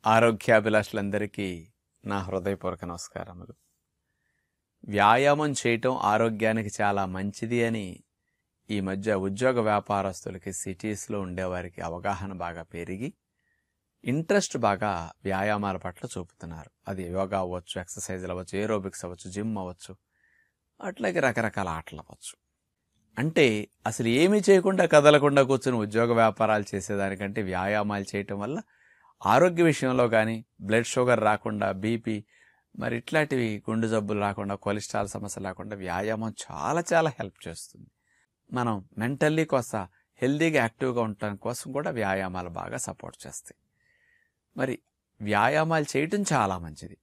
ఆరోగ్యాభిలాషులందరికీ నా హృదయపూర్వక నమస్కారములు. వ్యాయామం చేయటం ఆరోగ్యానికి చాలా మంచిది అని ఈ మధ్య ఉద్యోగ వ్యాపారస్తులకి సిటీస్లో ఉండేవారికి అవగాహన బాగా పెరిగి ఇంట్రెస్ట్ బాగా వ్యాయామాల పట్ల చూపుతున్నారు. అది యోగా అవ్వచ్చు, ఎక్సర్సైజులు అవ్వచ్చు, ఏరోబిక్స్ అవ్వచ్చు, జిమ్ అవ్వచ్చు, అట్లాగే రకరకాల ఆటలు అవ్వచ్చు. అంటే అసలు ఏమీ చేయకుండా కదలకుండా కూర్చుని ఉద్యోగ వ్యాపారాలు చేసేదానికంటే వ్యాయామాలు చేయటం వల్ల ఆరోగ్య విషయంలో కానీ బ్లడ్ షుగర్ రాకుండా, బీపీ, మరి ఇట్లాంటివి గుండె జబ్బులు రాకుండా, కొలెస్ట్రాల్ సమస్య రాకుండా వ్యాయామం చాలా చాలా హెల్ప్ చేస్తుంది. మనం మెంటల్లీ కోస హెల్దీగా యాక్టివ్గా ఉండటం కోసం కూడా వ్యాయామాలు బాగా సపోర్ట్ చేస్తాయి. మరి వ్యాయామాలు చేయటం చాలా మంచిది.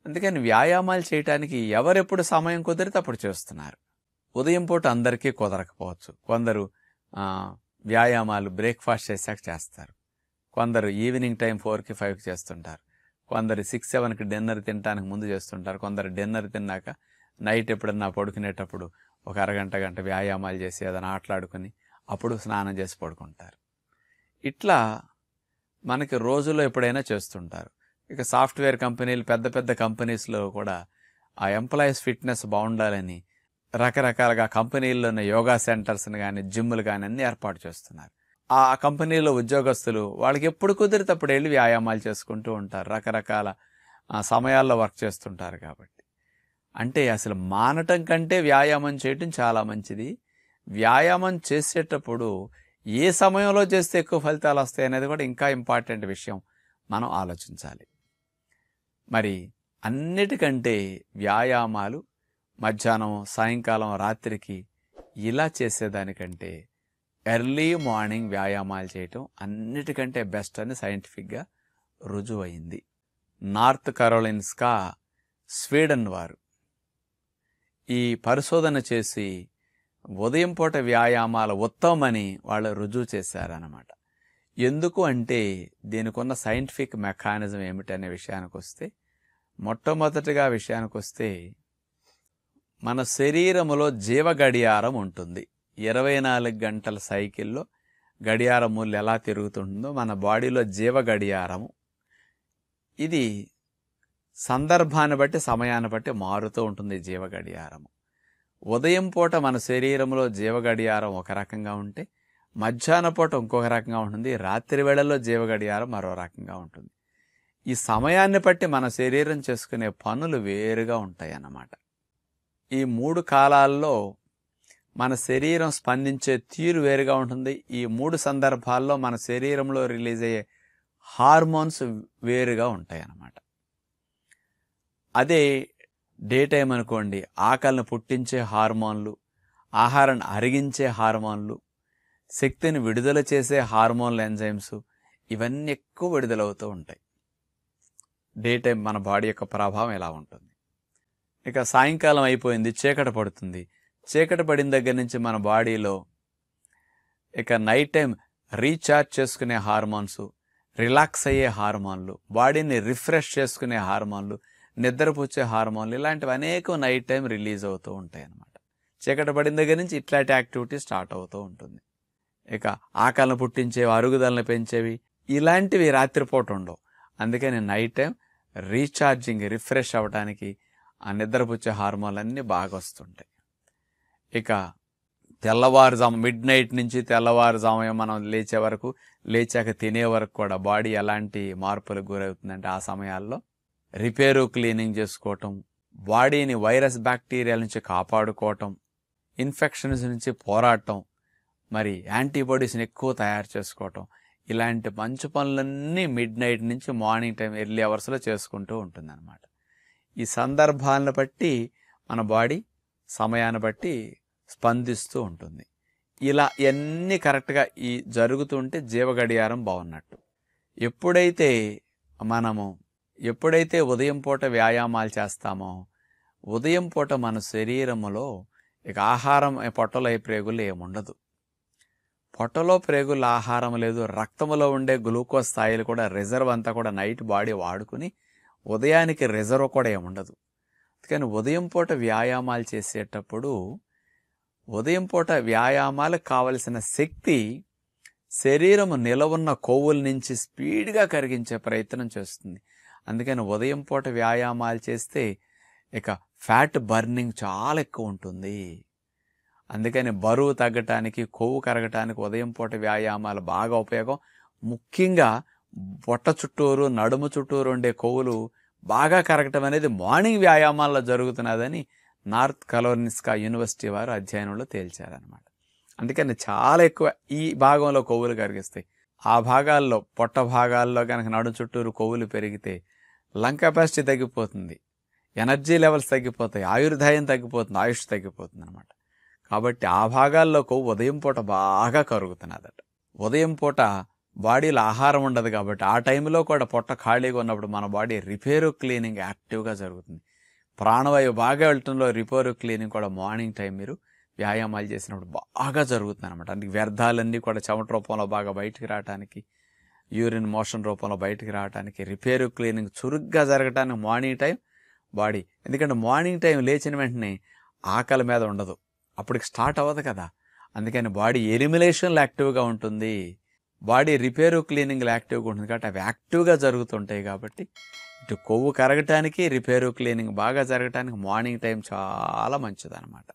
అందుకని వ్యాయామాలు చేయటానికి ఎవరెప్పుడు సమయం కుదిరితే అప్పుడు చేస్తున్నారు. ఉదయం పూట అందరికీ కుదరకపోవచ్చు. కొందరు వ్యాయామాలు బ్రేక్ఫాస్ట్ చేశాక చేస్తారు. కొందరు ఈవినింగ్ టైం 4కి 5కి చేస్తుంటారు. కొందరు 6, 7కి డిన్నర్ తినడానికి ముందు చేస్తుంటారు. కొందరు డిన్నర్ తిన్నాక నైట్ ఎప్పుడన్నా పడుకునేటప్పుడు ఒక అరగంట వ్యాయామాలు చేసి ఏదైనా ఆటలాడుకుని అప్పుడు స్నానం చేసి పడుకుంటారు. ఇట్లా మనకి రోజులో ఎప్పుడైనా చేస్తుంటారు. ఇక సాఫ్ట్వేర్ కంపెనీలు, పెద్ద పెద్ద కంపెనీస్లో కూడా ఆ ఎంప్లాయీస్ ఫిట్నెస్ బాగుండాలని రకరకాలుగా కంపెనీల్లోనే యోగా సెంటర్స్ని కానీ, జిమ్లు కానీ అన్నీ ఏర్పాటు చేస్తున్నారు. ఆ కంపెనీలో ఉద్యోగస్తులు వాళ్ళకి ఎప్పుడు కుదిరితే అప్పుడు వెళ్ళి వ్యాయామాలు చేసుకుంటూ ఉంటారు. రకరకాల సమయాల్లో వర్క్ చేస్తుంటారు. కాబట్టి అంటే అసలు మానటం కంటే వ్యాయామం చేయటం చాలా మంచిది. వ్యాయామం చేసేటప్పుడు ఏ సమయంలో చేస్తే ఎక్కువ ఫలితాలు వస్తాయి అనేది కూడా ఇంకా ఇంపార్టెంట్ విషయం మనం ఆలోచించాలి. మరి అన్నిటికంటే వ్యాయామాలు మధ్యాహ్నం, సాయంకాలం, రాత్రికి ఇలా చేసేదానికంటే ఎర్లీ మార్నింగ్ వ్యాయామాలు చేయటం అన్నిటికంటే బెస్ట్ అని సైంటిఫిక్గా రుజువైంది. నార్త్ కరోలిన్స్కా, స్వీడన్ వారు ఈ పరిశోధన చేసి ఉదయం పూట వ్యాయామాలు ఉత్తమమని వాళ్ళు రుజువు చేశారన్నమాట. ఎందుకు అంటే దీనికి ఉన్న సైంటిఫిక్ మెకానిజం ఏమిటనే విషయానికి వస్తే, మొట్టమొదటిగా విషయానికి వస్తే మన శరీరములో జీవ గడియారం ఉంటుంది. 24 గంటల సైకిల్లో గడియారం మూలు ఎలా తిరుగుతుంటుందో మన బాడీలో జీవ గడియారము, ఇది సందర్భాన్ని బట్టి, సమయాన్ని బట్టి మారుతూ ఉంటుంది. జీవ గడియారము ఉదయం పూట మన శరీరంలో జీవ గడియారం ఒక రకంగా ఉంటే మధ్యాహ్న పూట ఇంకొక రకంగా ఉంటుంది. రాత్రి వేళల్లో జీవ గడియారం మరో రకంగా ఉంటుంది. ఈ సమయాన్ని బట్టి మన శరీరం చేసుకునే పనులు వేరుగా ఉంటాయి అన్నమాట. ఈ 3 కాలాల్లో మన శరీరం స్పందించే తీరు వేరుగా ఉంటుంది. ఈ 3 సందర్భాల్లో మన శరీరంలో రిలీజ్ అయ్యే హార్మోన్స్ వేరుగా ఉంటాయి అన్నమాట. అదే డే టైం అనుకోండి, ఆకలిని పుట్టించే హార్మోన్లు, ఆహారాన్ని అరిగించే హార్మోన్లు, శక్తిని విడుదల చేసే హార్మోన్లు, ఎంజైమ్స్, ఇవన్నీ ఎక్కువ విడుదలవుతూ ఉంటాయి. డే టైం మన బాడీ యొక్క ప్రభావం ఎలా ఉంటుంది. ఇక సాయంకాలం అయిపోయింది, చీకటి పడుతుంది. చీకటి పడిన దగ్గర నుంచి మన బాడీలో ఇక నైట్ టైం రీఛార్జ్ చేసుకునే హార్మోన్స్, రిలాక్స్ అయ్యే హార్మోన్లు, బాడీని రిఫ్రెష్ చేసుకునే హార్మోన్లు, నిద్రపుచ్చే హార్మోన్లు, ఇలాంటివి అనేకం నైట్ టైం రిలీజ్ అవుతూ ఉంటాయి అన్నమాట. చీకటి పడిన దగ్గర నుంచి ఇట్లాంటి యాక్టివిటీ స్టార్ట్ అవుతూ ఉంటుంది. ఇక ఆకలిని పుట్టించేవి, అరుగుదలను పెంచేవి, ఇలాంటివి రాత్రిపూట ఉండవు. అందుకని నైట్ టైం రీఛార్జింగ్, రిఫ్రెష్ అవ్వడానికి ఆ నిద్రపుచ్చే హార్మోన్లు అన్నీ బాగా వస్తుంటాయి. ఇక తెల్లవారుజాము, మిడ్-నైట్ నుంచి తెల్లవారుజాము మనం లేచే వరకు, లేచాక తినే వరకు కూడా బాడీ ఎలాంటి మార్పులకు గురవుతుందంటే ఆ సమయాల్లో రిపేరు, క్లీనింగ్ చేసుకోవటం, బాడీని వైరస్, బ్యాక్టీరియాల నుంచి కాపాడుకోవటం, ఇన్ఫెక్షన్స్ నుంచి పోరాటం, మరి యాంటీబాడీస్ని ఎక్కువ తయారు చేసుకోవటం, ఇలాంటి మంచి పనులన్నీ మిడ్-నైట్ నుంచి మార్నింగ్ టైం ఎర్లీ అవర్స్లో చేసుకుంటూ ఉంటుందన్నమాట. ఈ సందర్భాలను బట్టి మన బాడీ సమయాన్ని బట్టి స్పందిస్తూ ఉంటుంది. ఇలా ఇవన్నీ కరెక్ట్గా జరుగుతుంటే జీవ గడియారం బాగున్నట్టు. ఎప్పుడైతే ఉదయం పూట వ్యాయామాలు చేస్తామో, ఉదయం పూట మన శరీరములో ఇక ఆహారం, పొట్టలో ప్రేగులు ఏముండదు. పొట్టలో ప్రేగుల ఆహారం లేదు, రక్తంలో ఉండే గ్లూకోజ్ స్థాయిలు కూడా రిజర్వ్ అంతా కూడా నైట్ బాడీ వాడుకుని ఉదయానికి రిజర్వ్ కూడా ఏముండదు. కానీ ఉదయం పూట వ్యాయామాలు చేసేటప్పుడు ఉదయం పూట వ్యాయామాలకు కావలసిన శక్తి శరీరము నిలవున్న కొవ్వుల నుంచి స్పీడ్గా కరిగించే ప్రయత్నం చేస్తుంది. అందుకని ఉదయం పూట వ్యాయామాలు చేస్తే ఇక ఫ్యాట్ బర్నింగ్ చాలా ఎక్కువ ఉంటుంది. అందుకని బరువు తగ్గటానికి, కొవ్వు కరగటానికి ఉదయం పూట వ్యాయామాలు బాగా ఉపయోగం. ముఖ్యంగా పొట్ట చుట్టూరు, నడుము చుట్టూరు ఉండే కొవ్వులు బాగా కరగటం అనేది మార్నింగ్ వ్యాయామాల్లో జరుగుతున్నదని నార్త్ కరోలిన్స్కా యూనివర్సిటీ వారు అధ్యయనంలో తేల్చారనమాట. అందుకని చాలా ఎక్కువ ఈ భాగంలో కొవ్వులు కరిగిస్తాయి. ఆ భాగాల్లో, పొట్ట భాగాల్లో కనుక నడుము చుట్టూరు కొవ్వులు పెరిగితే లంగ్ కెపాసిటీ తగ్గిపోతుంది, ఎనర్జీ లెవెల్స్ తగ్గిపోతాయి, ఆయుర్దాయం తగ్గిపోతుంది, ఆయుష్ తగ్గిపోతుంది అనమాట. కాబట్టి ఆ భాగాల్లో కొవ్వు ఉదయం పూట బాగా కరుగుతున్నదట. ఉదయం పూట బాడీలో ఆహారం ఉండదు కాబట్టి ఆ టైంలో కూడా పొట్ట ఖాళీగా ఉన్నప్పుడు మన బాడీ రిపేరు క్లీనింగ్ యాక్టివ్గా జరుగుతుంది. ప్రాణవాయువు బాగా వెళ్ళటంలో రిపేరు క్లీనింగ్ కూడా మార్నింగ్ టైం మీరు వ్యాయామాలు చేసినప్పుడు బాగా జరుగుతుంది అనమాట. అందుకే వ్యర్థాలన్నీ కూడా చెమట రూపంలో బాగా బయటికి రావడానికి, యూరిన్ మోషన్ రూపంలో బయటికి రావడానికి, రిపేరు క్లీనింగ్ చురుగ్గా జరగటానికి మార్నింగ్ టైం బాడీ. ఎందుకంటే మార్నింగ్ టైం లేచిన వెంటనే ఆకలి మీద ఉండదు, అప్పటికి స్టార్ట్ అవ్వదు కదా. అందుకని బాడీ ఎలిమినేషన్లు యాక్టివ్గా ఉంటుంది, బాడీ రిపేరు క్లీనింగ్లు యాక్టివ్గా ఉంటుంది. కాబట్టి అవి యాక్టివ్గా జరుగుతుంటాయి. కాబట్టి ఇటు కొవ్వు కరగటానికి, రిపేరు క్లీనింగ్ బాగా జరగటానికి మార్నింగ్ టైం చాలా మంచిదన్నమాట.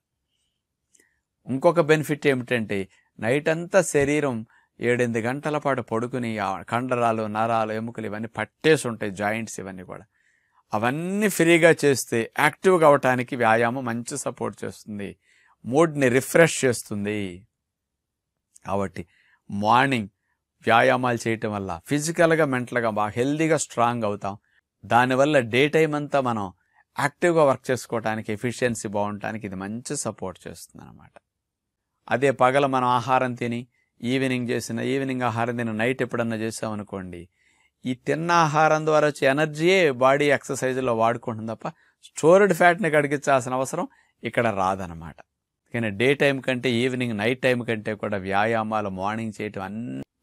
ఇంకొక బెనిఫిట్ ఏమిటంటే నైట్ అంతా శరీరం 7-8 గంటల పాటు పడుకుని కండరాలు, నరాలు, ఎముకలు ఇవన్నీ పట్టేసి ఉంటాయి, జాయింట్స్ ఇవన్నీ కూడా. అవన్నీ ఫ్రీగా చేస్తే యాక్టివ్గా అవటానికి వ్యాయామం మంచి సపోర్ట్ చేస్తుంది, మూడ్ని రిఫ్రెష్ చేస్తుంది. కాబట్టి మార్నింగ్ వ్యాయామాలు చేయటం వల్ల ఫిజికల్గా, మెంటల్గా బాగా హెల్దీగా స్ట్రాంగ్ అవుతాం. దానివల్ల డే టైం అంతా మనం యాక్టివ్గా వర్క్ చేసుకోవడానికి, ఎఫిషియన్సీ బాగుండటానికి ఇది మంచి సపోర్ట్ చేస్తుంది అన్నమాట. అదే పగల మనం ఆహారం తిని ఈవినింగ్ ఆహారం తిని నైట్ ఎప్పుడన్నా చేసామనుకోండి, ఈ తిన్న ఆహారం ద్వారా వచ్చే ఎనర్జీయే బాడీ ఎక్సర్సైజ్లో వాడుకుంటుంది తప్ప స్టోర్డ్ ఫ్యాట్ని కడిగించాల్సిన అవసరం ఇక్కడ రాదనమాట. కానీ డే టైం కంటే నైట్ టైం కంటే కూడా వ్యాయామాలు మార్నింగ్ చేయటం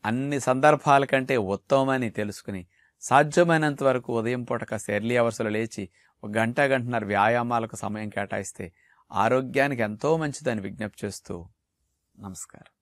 అన్ని సందర్భాల కంటే ఉత్తమమని తెలుసుకుని సాధ్యమైనంత వరకు ఉదయం పూట కాస్త ఎర్లీ అవర్స్లో లేచి 1 గంటన్నర వ్యాయామాలకు సమయం కేటాయిస్తే ఆరోగ్యానికి ఎంతో మంచిదని విజ్ఞప్తి చేస్తూ నమస్కారం.